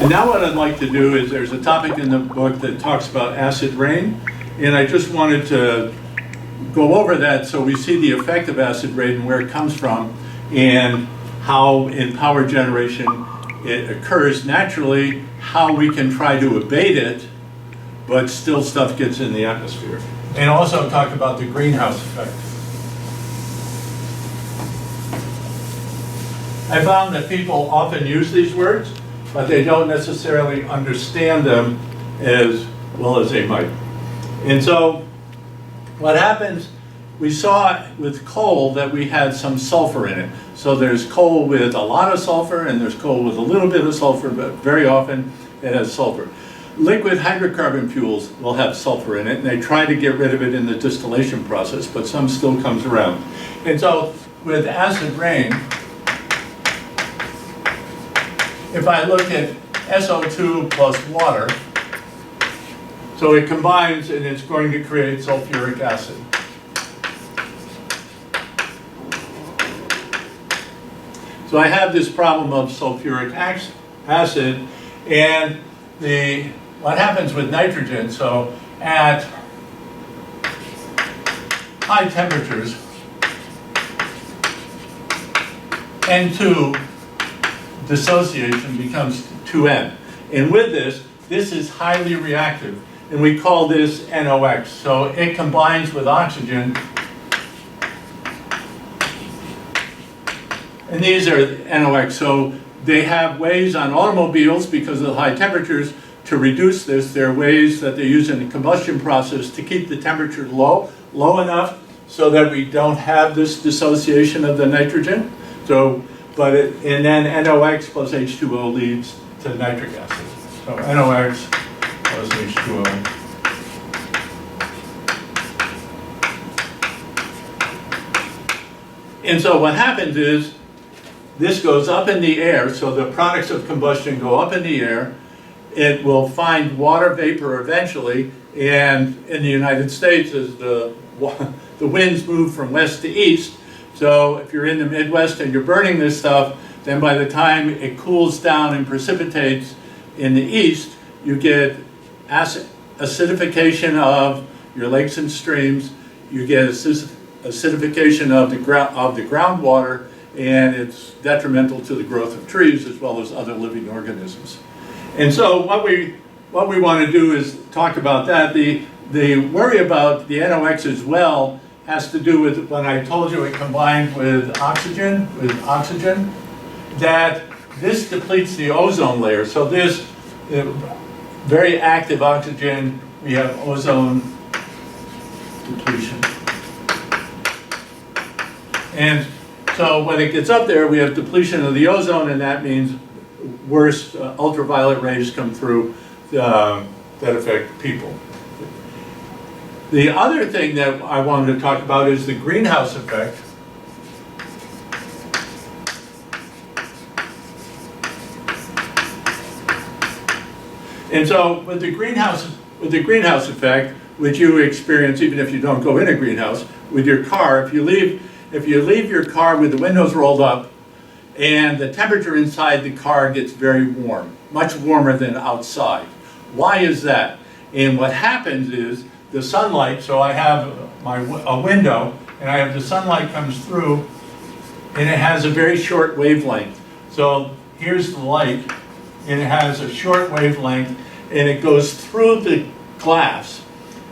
And now what I'd like to do is, there's a topic in the book that talks about acid rain, and I just wanted to go over that so we see the effect of acid rain and where it comes from, and how in power generation it occurs naturally, how we can try to abate it, but still stuff gets in the atmosphere. And also talk about the greenhouse effect. I found that people often use these words, but they don't necessarily understand them as well as they might. And so what happens, we saw with coal that we had some sulfur in it. So there's coal with a lot of sulfur and there's coal with a little bit of sulfur, but very often it has sulfur. Liquid hydrocarbon fuels will have sulfur in it, and they try to get rid of it in the distillation process, but some still comes around. And so with acid rain, if I look at SO2 plus water, so it combines and it's going to create sulfuric acid. So I have this problem of sulfuric acid, and what happens with nitrogen, so at high temperatures, N2 dissociation becomes 2N. And with this is highly reactive, and we call this NOx. So it combines with oxygen, and these are NOx. So they have ways on automobiles, because of the high temperatures, to reduce this. There are ways that they use in the combustion process to keep the temperature low enough so that we don't have this dissociation of the nitrogen. So, and then NOx plus H2O leads to nitric acid. So NOx plus H2O. And so what happens is, this goes up in the air, so the products of combustion go up in the air. It will find water vapor eventually, and in the United States, as the winds move from west to east, so if you're in the Midwest and you're burning this stuff, then by the time it cools down and precipitates in the east, you get acidification of your lakes and streams, you get acidification of the groundwater, and it's detrimental to the growth of trees as well as other living organisms. And so what we want to do is talk about that. The worry about the NOx as well has to do with when I told you it combined with oxygen, that this depletes the ozone layer. So this very active oxygen, we have ozone depletion. And so when it gets up there, we have depletion of the ozone, and that means worse ultraviolet rays come through that affect people. The other thing that I wanted to talk about is the greenhouse effect. And so with the greenhouse effect, which you experience even if you don't go in a greenhouse, with your car, if you leave your car with the windows rolled up, and the temperature inside the car gets very warm, much warmer than outside. Why is that? And what happens is the sunlight, so I have a window, and I have the sunlight comes through, and it has a very short wavelength. So here's the light, and it has a short wavelength, and it goes through the glass.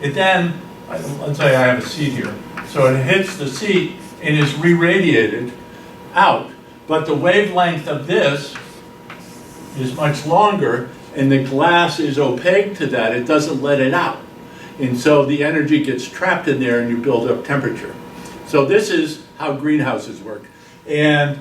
It then, let's say I have a seat here, so it hits the seat and is re-radiated out. But the wavelength of this is much longer, and the glass is opaque to that. It doesn't let it out. And so the energy gets trapped in there and you build up temperature. So this is how greenhouses work. And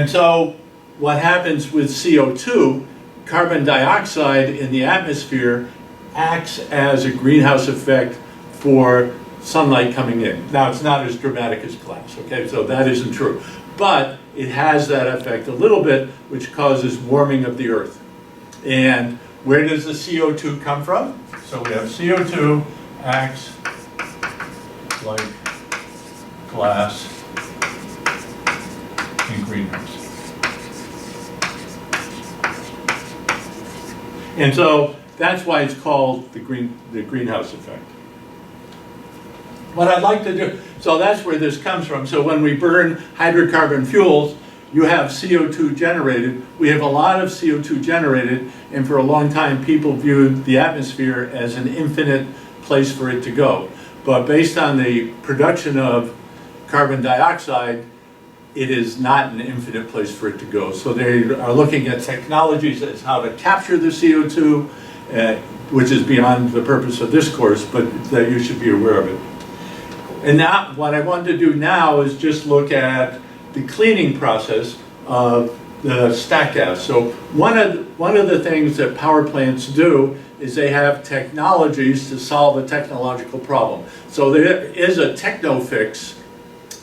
so what happens with CO2, carbon dioxide in the atmosphere acts as a greenhouse effect for sunlight coming in. Now, it's not as dramatic as glass, okay? So that isn't true. But it has that effect a little bit, which causes warming of the earth. And where does the CO2 come from? So we have CO2 acts like glass in greenhouse. And so that's why it's called the greenhouse effect. What I'd like to do, so that's where this comes from. So when we burn hydrocarbon fuels, you have CO2 generated. We have a lot of CO2 generated, and for a long time people viewed the atmosphere as an infinite place for it to go. But based on the production of carbon dioxide, it is not an infinite place for it to go. So they are looking at technologies as how to capture the CO2, which is beyond the purpose of this course, but that you should be aware of it. And now, what I want to do now is just look at the cleaning process of the stack gas. So one of the things that power plants do is they have technologies to solve a technological problem. So there is a techno fix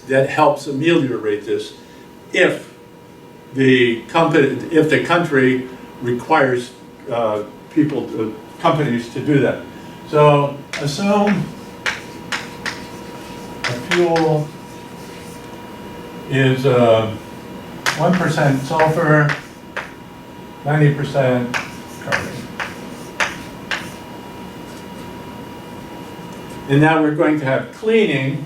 that helps ameliorate this if the country requires companies to do that. So assume a fuel is 1% sulfur, 90% carbon. And now we're going to have cleaning.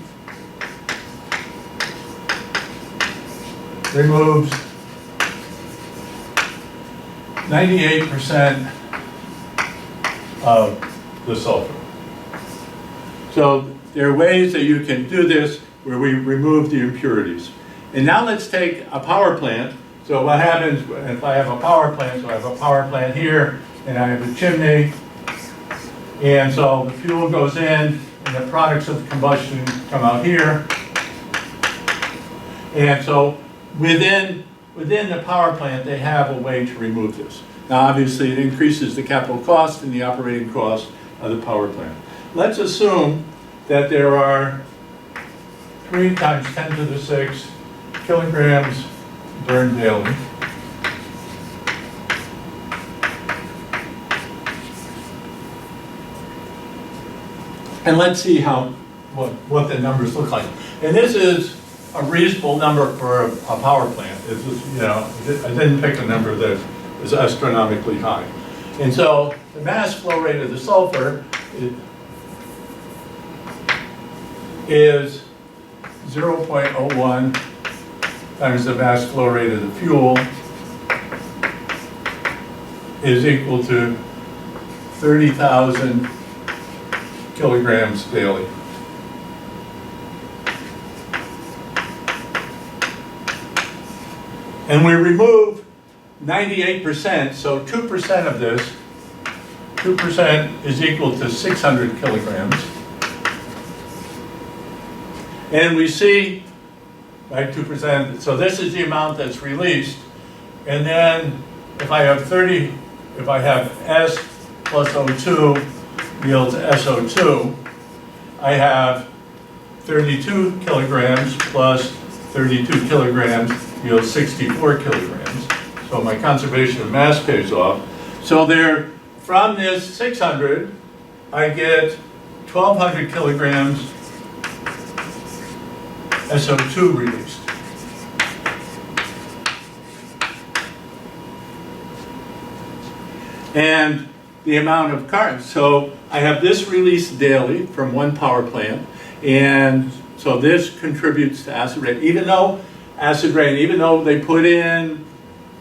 Removes 98% of the sulfur. So there are ways that you can do this where we remove the impurities. And now let's take a power plant. So what happens if I have a power plant? So I have a power plant here, and I have a chimney. And so the fuel goes in, and the products of the combustion come out here. And so within the power plant, they have a way to remove this. Now, obviously, it increases the capital cost and the operating cost of the power plant. Let's assume that there are 3 times 10 to the 6 kilograms burned daily. And let's see what the numbers look like. And this is a reasonable number for a power plant. It's just, I didn't pick a number that is astronomically high. And so the mass flow rate of the sulfur is 0.01 times the mass flow rate of the fuel is equal to 30,000 kilograms daily. And we remove 98%, so 2% of this, 2% is equal to 600 kilograms. And we see, right, 2%, so this is the amount that's released. And then if I have S plus O2 yields SO2, I have 32 kilograms plus 32 kilograms yields 64 kilograms. So my conservation of mass pays off. So from this 600, I get 1,200 kilograms SO2 released. And the amount of carbon. So I have this released daily from one power plant, and so this contributes to acid rain. Even though they put in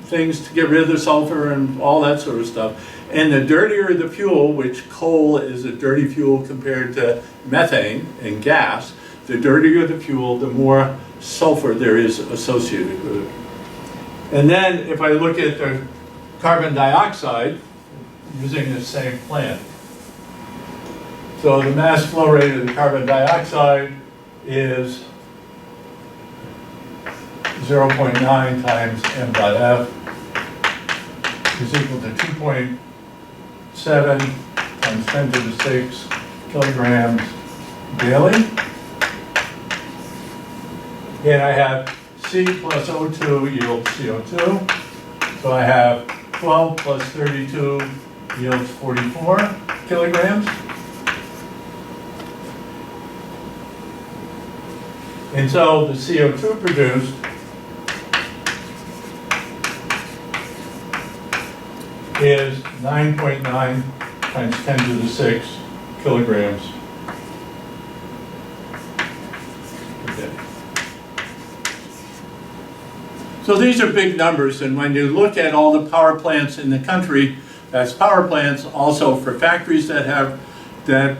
things to get rid of the sulfur and all that sort of stuff, and the dirtier the fuel, which coal is a dirty fuel compared to methane and gas, the dirtier the fuel, the more sulfur there is associated with it. And then if I look at the carbon dioxide, using the same plant. So the mass flow rate of the carbon dioxide is 0.9 times m dot f is equal to 2.7 times 10 to the 6 kilograms daily. And I have C plus O2 yields CO2. So I have 12 plus 32 yields 44 kilograms. And so the CO2 produced is 9.9 times 10 to the 6 kilograms per day. So these are big numbers, and when you look at all the power plants in the country, that's power plants also for factories that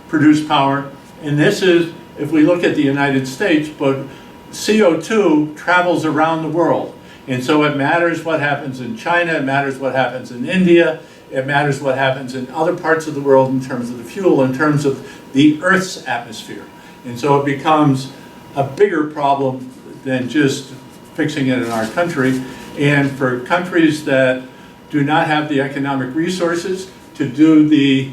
produce power. And this is, if we look at the United States, but CO2 travels around the world. And so it matters what happens in China, it matters what happens in India, it matters what happens in other parts of the world in terms of the fuel, in terms of the Earth's atmosphere. And so it becomes a bigger problem than just fixing it in our country. And for countries that do not have the economic resources to do the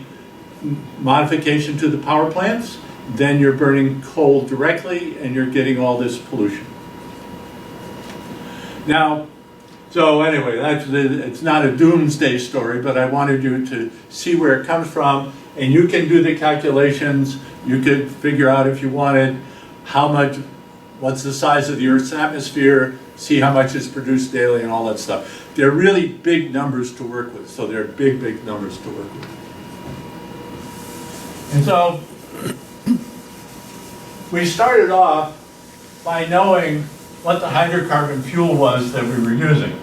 modification to the power plants, then you're burning coal directly and you're getting all this pollution. Now, so anyway, it's not a doomsday story, but I wanted you to see where it comes from, and you can do the calculations. You could figure out, if you wanted, what's the size of the Earth's atmosphere, see how much is produced daily and all that stuff. They're really big numbers to work with, so they're big, big numbers to work with. And so we started off by knowing what the hydrocarbon fuel was that we were using.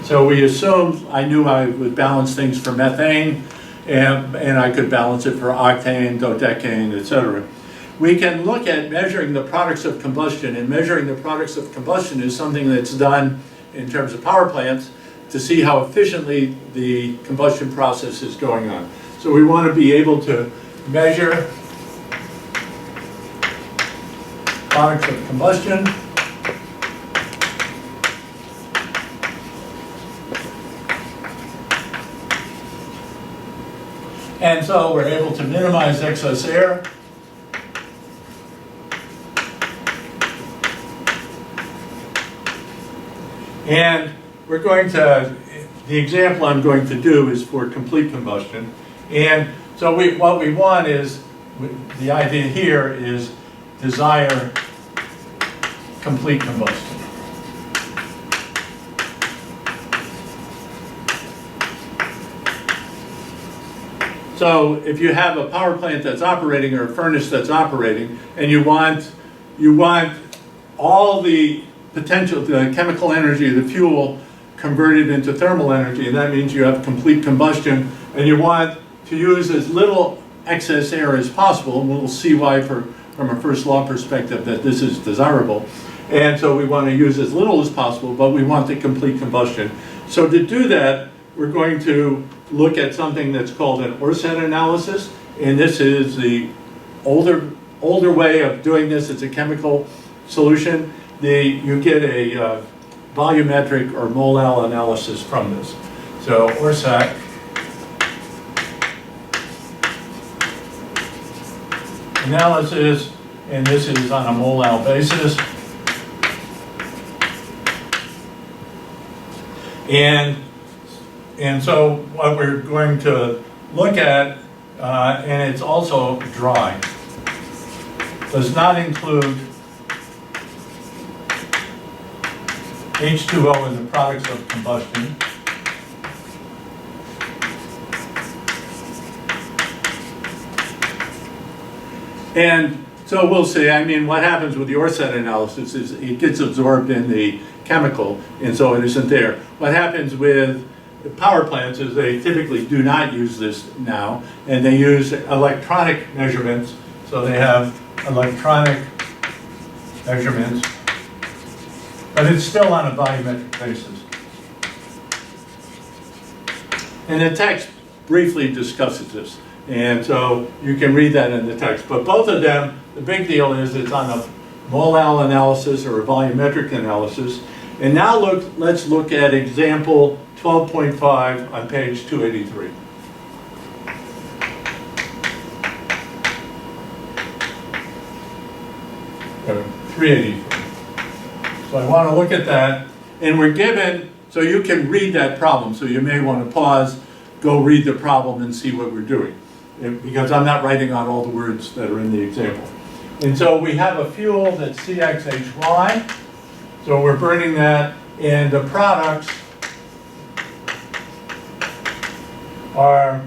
So we assumed I knew I would balance things for methane, and I could balance it for octane, dodecane, etc. We can look at measuring the products of combustion, and measuring the products of combustion is something that's done in terms of power plants to see how efficiently the combustion process is going on. So we want to be able to measure products of combustion. And so we're able to minimize excess air. And we're going to, the example I'm going to do is for complete combustion. And so what we want is, the idea here is desire complete combustion. So if you have a power plant that's operating or a furnace that's operating, and you want all the potential, the chemical energy of the fuel converted into thermal energy, and that means you have complete combustion, and you want to use as little excess air as possible, and we'll see why from a first law perspective that this is desirable. And so we want to use as little as possible, but we want the complete combustion. So to do that, we're going to look at something that's called an Orsett analysis, and this is the older way of doing this. It's a chemical solution. You get a volumetric or mole analysis from this. So Orsett analysis, and this is on a mole basis. And so what we're going to look at, and it's also dry, does not include H2O in the products of combustion. And so we'll see, I mean, what happens with the Orsett analysis is it gets absorbed in the chemical, and so it isn't there. What happens with the power plants is they typically do not use this now, and they use electronic measurements. So they have electronic measurements, but it's still on a volumetric basis. And the text briefly discusses this, and so you can read that in the text. But both of them, the big deal is it's on a mole analysis or a volumetric analysis. And now let's look at example 12.5 on page 283. Or 383. So I want to look at that, and we're given, so you can read that problem, so you may want to pause, go read the problem and see what we're doing, because I'm not writing out all the words that are in the example. And so we have a fuel that's CXHY, so we're burning that, and the products are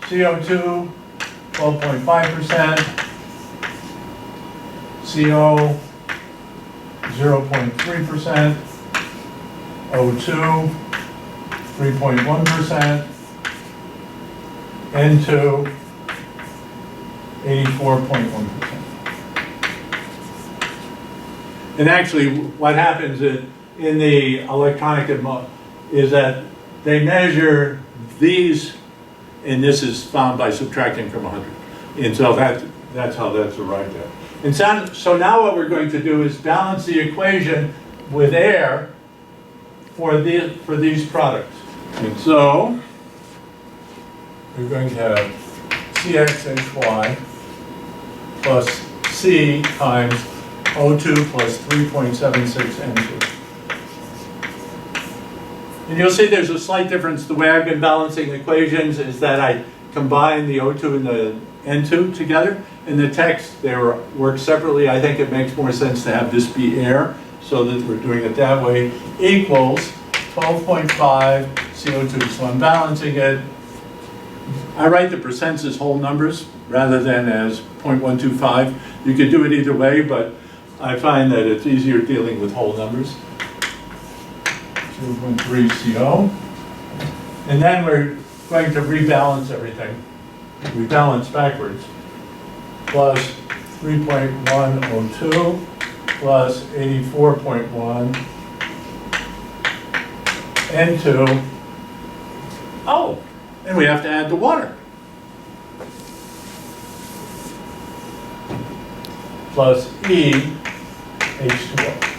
CO2, 12.5%, CO, 0.3%, O2, 3.1%, N2, 84.1%. And actually, what happens in the electronic is that they measure these, and this is found by subtracting from 100. And so that's how that's arrived at. And so now what we're going to do is balance the equation with air for these products. And so we're going to have CXHY plus C times O2 plus 3.76 N2. And you'll see there's a slight difference. The way I've been balancing equations is that I combine the O2 and the N2 together. In the text, they work separately. I think it makes more sense to have this be air, so that we're doing it that way, equals 12.5 CO2. So I'm balancing it. I write the percents as whole numbers rather than as 0.125. You could do it either way, but I find that it's easier dealing with whole numbers. 0.3 CO. And then we're going to rebalance everything. Rebalance backwards. Plus 3.102 plus 84.1 N2. Oh, and we have to add the water. Plus E H2O.